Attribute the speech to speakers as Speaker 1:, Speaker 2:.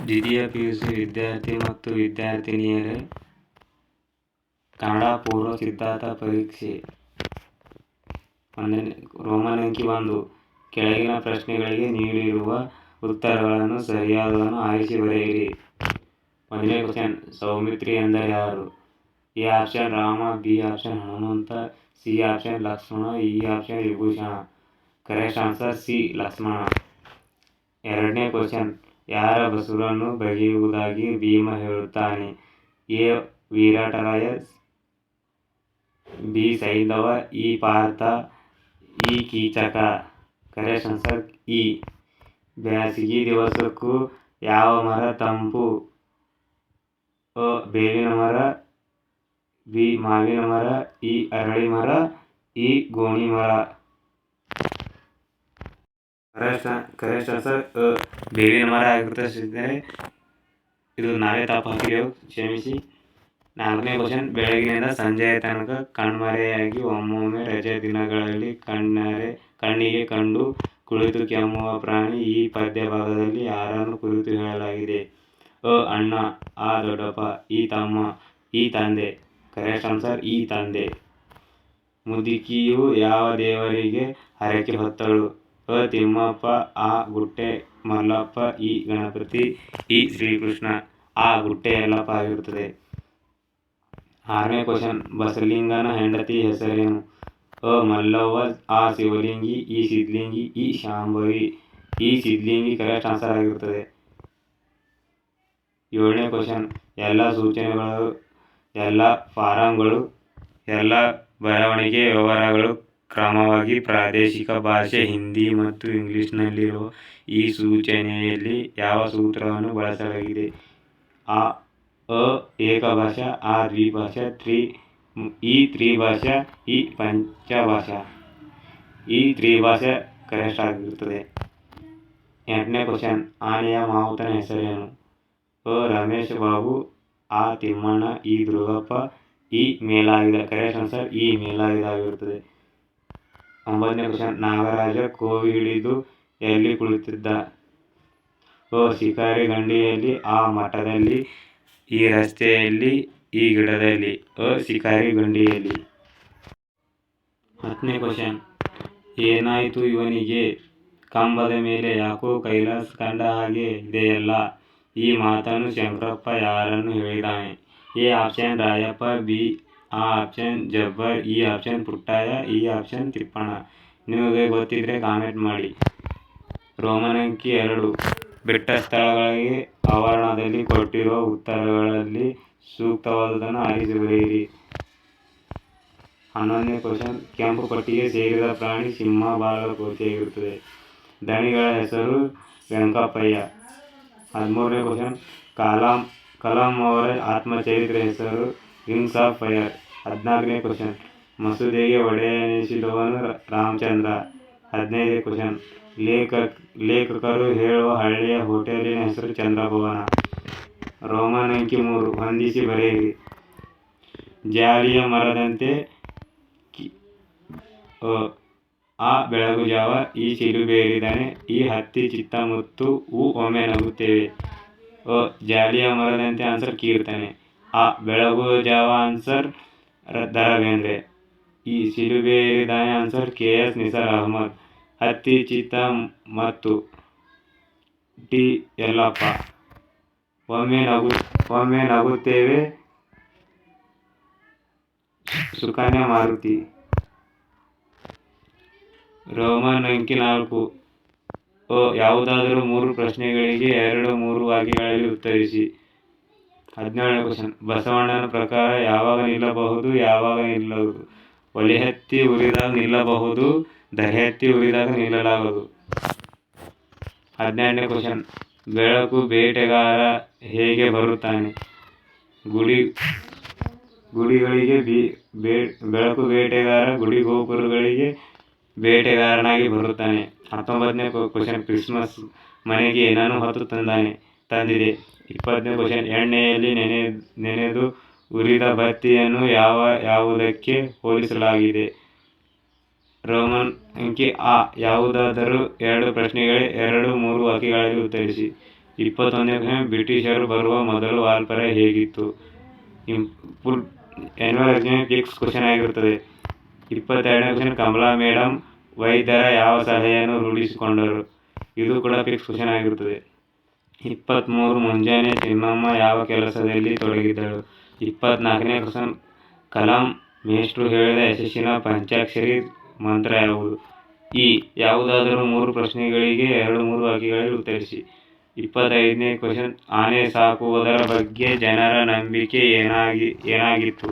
Speaker 1: ದ್ವಿತೀಯ PUC ವಿದ್ಯಾರ್ಥಿ ಮತ್ತು ವಿದ್ಯಾರ್ಥಿನಿಯರೇ, ಕನ್ನಡ ಪೂರ್ವ ಸಿದ್ಧಾಂತ ಪರೀಕ್ಷೆ ರೋಮನ್ ಅಂಕಿ 1. ಕೆಳಗಿನ ಪ್ರಶ್ನೆಗಳಿಗೆ ನೀಡಿರುವ ಉತ್ತರಗಳನ್ನು ಸರಿಯಾದವನ್ನು ಆರಿಸಿ ಬರೆಯಿರಿ. 1ನೇ ಕ್ವಶನ್, ಸೌಮಿತ್ರಿ ಎಂದರೆ ಯಾರು? A option Rama, B option Hanumantha, C option Lakshmana, ಇ option Vibhishana. Correct answer C Lakshmana. 2ನೇ ಕ್ವಶನ್, ಯಾರ ಬಸುರನ್ನು ಬಗೆಯುವುದಾಗಿ ಭೀಮ ಹೇಳುತ್ತಾನೆ? ಎ ವಿರಾಟರಾಯ, ಬಿ ಸೈಂಧವ, ಇ ಪಾರ್ಥ, ಇ ಕೀಚಕ. ಕರೆಕ್ಟ್ ಆನ್ಸರ್ ಇ. ಬ್ಯಾಸಗಿ ದಿವಸಕ್ಕೂ ಯಾವ ಮರ ತಂಪು? ಅ ಬೇವಿನ ಮರ, ಬಿ ಮಾವಿನ ಮರ, ಇ ಅರಳಿ ಮರ, ಇ ಗೋಣಿ ಮರ. ಕರೆಕ್ಟ್ ಆನ್ಸರ್ ಅ ಬೇವಿನ ಮರ ಆಗಿರುತ್ತದೆ. ಇದು ನಾವೇ ತಪ್ಪು ಹಾಕಿದೆವು, ಕ್ಷಮಿಸಿ. 4ನೇ ಕ್ವಶನ್, ಬೆಳಗಿನಿಂದ ಸಂಜೆಯ ತನಕ ಕಣ್ಮರೆಯಾಗಿ ಒಮ್ಮೊಮ್ಮೆ ರಜೆ ದಿನಗಳಲ್ಲಿ ಕಣ್ಣಿಗೆ ಕಂಡು ಕುಳಿತು ಕೆಮ್ಮುವ ಪ್ರಾಣಿ. ಈ ಪದ್ಯ ಭಾಗದಲ್ಲಿ ಯಾರನ್ನು ಕುರಿತು ಹೇಳಲಾಗಿದೆ? ಅ ಅಣ್ಣ, ಆ ದೊಡ್ಡಪ್ಪ, ಇ ತಮ್ಮ, ಇ ತಂದೆ. ಕರೆಕ್ಟ್ ಆನ್ಸರ್ ಇ ತಂದೆ. ಮುದುಕಿಯು ಯಾವ ದೇವರಿಗೆ ಹರಕೆ ಹೊತ್ತಳು? ಅ ತಿಮ್ಮಪ್ಪ, ಆ ಗುಟ್ಟೆ ಮಲ್ಲಪ್ಪ, ಇ ಗಣಪತಿ, ಇ ಶ್ರೀಕೃಷ್ಣ. ಆ ಗುಟ್ಟೆ ಯಲ್ಲಪ್ಪ ಆಗಿರುತ್ತದೆ. 6ನೇ ಕ್ವಶನ್, ಬಸಲಿಂಗನ ಹೆಂಡತಿ ಹೆಸರೇನು? ಅ ಮಲ್ಲವ್ವ, ಆ ಶಿವಲಿಂಗಿ, ಇ ಸಿದ್ಲಿಂಗಿ, ಇ ಶಾಂಭವಿ. ಇ ಸಿದ್ಲಿಂಗಿ ಕರೆಕ್ಟ್ ಆನ್ಸರ್ ಆಗಿರುತ್ತದೆ. 7ನೇ ಕ್ವಶನ್, ಎಲ್ಲ ಸೂಚನೆಗಳು, ಎಲ್ಲ ಫಾರಂಗಳು, ಎಲ್ಲ ಬರವಣಿಗೆ ವ್ಯವಹಾರಗಳು ಕ್ರಮವಾಗಿ ಪ್ರಾದೇಶಿಕ ಭಾಷೆ ಹಿಂದಿ ಮತ್ತು ಇಂಗ್ಲಿಷ್ನಲ್ಲಿರುವ ಈ ಸೂಚನೆಯಲ್ಲಿ ಯಾವ ಸೂತ್ರವನ್ನು ಬಳಸಲಾಗಿದೆ? ಅ ಏಕಭಾಷಾ, ಆ ದ್ವಿಭಾಷಾ, ಇ ತ್ರಿಭಾಷಾ, ಇ ಪಂಚಭಾಷಾ. ಇ ತ್ರಿಭಾಷಾ ಕರೆಕ್ಟ್ ಆಗಿರುತ್ತದೆ. 8ನೇ ಕ್ವಶನ್, ಆನೆಯ ಮಾವುತನ ಹೆಸರೇನು? ಅ ರಮೇಶ್ ಬಾಬು, ಆ ತಿಮ್ಮಣ್ಣ, ಇ ದುರ್ಗಪ್ಪ, ಇ ಮೇಲಾಯುಧ. ಕರೆಕ್ಟ್ ಆನ್ಸರ್ ಇ ಮೇಲಾಯುಧ ಆಗಿರುತ್ತದೆ. 9ನೇ ಕ್ವಶನ್, ನಾಗರಾಜ ಕೋವಿ ಹಿಡಿದು ಎಲ್ಲಿ ಕುಳಿತಿದ್ದ? ಅ ಶಿಕಾರಿ ಗಂಡಿಯಲ್ಲಿ, ಆ ಮಠದಲ್ಲಿ, ಈ ರಸ್ತೆಯಲ್ಲಿ, ಈ ಗಿಡದಲ್ಲಿ. ಅ ಶಿಕಾರಿ ಗಂಡಿಯಲ್ಲಿ. 10ನೇ ಕ್ವಶನ್, ಏನಾಯಿತು ಇವನಿಗೆ? ಕಂಬದ ಮೇಲೆ ಯಾಕೋ ಕೈಲಾಸ ಕಂಡ ಹಾಗೆ ಇದೆಯಲ್ಲ? ಈ ಮಾತನ್ನು ಶಂಕರಪ್ಪ ಯಾರನ್ನು ಹೇಳಿದ್ದಾನೆ? ಎ ಆಪ್ಷನ್ ರಾಯಪ್ಪ, ಬಿ ಆ option Jabbar, E option Puttaiah, E option Tippanna. ನಿಮಗೆ ಗೊತ್ತಿದ್ರೆ ಕಾಮೆಂಟ್ ಮಾಡಿ. ರೋಮನ್ ಅಂಕಿ 2, ಬಿಟ್ಟ ಸ್ಥಳಗಳಿಗೆ ಆವರಣದಲ್ಲಿ ಕೊಟ್ಟಿರುವ ಉತ್ತರಗಳಲ್ಲಿ ಸೂಕ್ತವಾದುದನ್ನು ಆರಿಸಿ ಬರೆಯಿರಿ. 11ನೇ ಕ್ವಶನ್, ಕೆಂಪು ಪಟ್ಟಿಗೆ ಸೇರಿದ ಪ್ರಾಣಿ ಸಿಂಹ ಬಾಗಲಕೋಟೆಯಾಗಿರುತ್ತದೆ. ದಣಿಗಳ ಹೆಸರು ವೆಂಕಪ್ಪಯ್ಯ. 13ನೇ ಕ್ವಶನ್, ಕಲಾಂ ಅವರ ಆತ್ಮಚರಿತ್ರೆ ಹೆಸರು ವಿಂಗ್ಸ್ ಆಫ್ ಫೈರ್. 14ನೇ ಕ್ವಶನ್, ಮಸೂದೆಗೆ ಒಡೆಯನೆನಿಸಿದವನು ರಾಮಚಂದ್ರ. 15ನೇ ಕ್ವಶನ್, ಲೇಖಕರು ಹೇಳುವ ಹಳ್ಳಿಯ ಹೋಟೆಲಿನ ಹೆಸರು ಚಂದ್ರಭವನ. ರೋಮನ್ ಅಂಕಿ 3, ಹೊಂದಿಸಿ ಬರೆಯಿರಿ. ಜಾಲಿಯ ಮರದಂತೆ ಆ ಬೆಳಗು ಜಾವ, ಈ ಚಿಲುಬೇರಿದನೆ, ಈ ಹತ್ತಿ ಚಿತ್ತ ಮುತ್ತು, ಒಮ್ಮೆ ನಗುತ್ತೇವೆ. ಜಾಲಿಯ ಮರದಂತೆ ಆನ್ಸರ್ ಕೀರ್ತನೆ. ಆ ಬೆಳಗು ಜಾವ ಆನ್ಸರ್ ದ ರಾ ಬೇಂದ್ರೆ. ಈ ಚಿಲುಬೇರಿದನೆ ಆನ್ಸರ್ KS ನಿಸಾರ್ ಅಹಮದ್. ಹತ್ತಿ ಚಿತ್ತ ಮತ್ತು ಟಿ ಯಲ್ಲಪ್ಪ. ಒಮ್ಮೆ ನಗುತ್ತೇವೆ ಸುಕನ್ಯಾ ಮಾರುತಿ. ರೋಮನ್ ಅಂಕಿ 4, ಯಾವುದಾದರೂ 3 ಪ್ರಶ್ನೆಗಳಿಗೆ 2-3 ವಾಕ್ಯಗಳಲ್ಲಿ ಉತ್ತರಿಸಿ. 17ನೇ ಕ್ವಶನ್, ಬಸವಣ್ಣನ ಪ್ರಕಾರ ಯಾವಾಗ ನಿಲ್ಲಬಹುದು, ಯಾವಾಗ ನಿಲ್ಲದು? ಒಲೆ ಹತ್ತಿ ಉರಿದಾಗ ನಿಲ್ಲಬಹುದು, ಧರೆ ಹತ್ತಿ ಉರಿದಾಗ ನಿಲ್ಲಲಾಗದು. 18ನೇ ಕ್ವಶನ್, ಬೆಳಕು ಬೇಟೆಗಾರ ಹೇಗೆ ಬರುತ್ತಾನೆ? ಗುಡಿಗಳಿಗೆ ಬೆಳಕು ಬೇಟೆಗಾರ ಗುಡಿ ಗೋಪುರಗಳಿಗೆ ಬೇಟೆಗಾರನಾಗಿ ಬರುತ್ತಾನೆ. 19ನೇ ಕ್ವಶನ್, ಕ್ರಿಸ್ಮಸ್ ಮನೆಗೆ ಏನನ್ನು ಹೊತ್ತು ತಂದಿದೆ? 20ನೇ ಕ್ವಶನ್, ಎಣ್ಣೆಯಲ್ಲಿ ನೆನೆದು ಉರಿದ ಬತ್ತಿಯನ್ನು ಯಾವುದಕ್ಕೆ ಹೋಲಿಸಲಾಗಿದೆ? ರೋಮನ್ ಅಂಕಿ ಆ, ಯಾವುದಾದರೂ 2 ಪ್ರಶ್ನೆಗಳಿಗೆ 2-3 ವಾಕ್ಯಗಳಲ್ಲಿ ಉತ್ತರಿಸಿ. 21ನೇ ಕ್ವಶನ್, ಬ್ರಿಟಿಷರು ಬರುವ ಮೊದಲು ವಾಲ್ಪಾರ ಹೇಗಿತ್ತು? Full annual exam fix question ಆಗಿರುತ್ತದೆ. 22ನೇ ಕ್ವಶನ್, ಕಮಲಾ ಮೇಡಮ್ ವೈದ್ಯರ ಯಾವ ಸಲಹೆಯನ್ನು ರೂಢಿಸಿಕೊಂಡರು? ಇದು ಕೂಡ ಫಿಕ್ಸ್ ಕ್ವಶನ್ ಆಗಿರುತ್ತದೆ. 23, ಮುಂಜಾನೆ ಚಿನ್ನಮ್ಮ ಯಾವ ಕೆಲಸದಲ್ಲಿ ತೊಡಗಿದ್ದಳು? 24ನೇ ಕ್ವಶನ್, ಕಲಾಂ ಮೇಷ್ಟ್ರು ಹೇಳಿದ ಯಶಸ್ಸಿನ ಪಂಚಾಕ್ಷರಿ ಮಂತ್ರ ಯಾವುದು? ಈ ಯಾವುದಾದರೂ 3 ಪ್ರಶ್ನೆಗಳಿಗೆ 2-3 ವಾಕ್ಯಗಳಲ್ಲಿ ಉತ್ತರಿಸಿ. 25ನೇ ಕ್ವಶನ್, ಆನೆ ಸಾಕುವುದರ ಬಗ್ಗೆ ಜನರ ನಂಬಿಕೆ ಏನಾಗಿತ್ತು?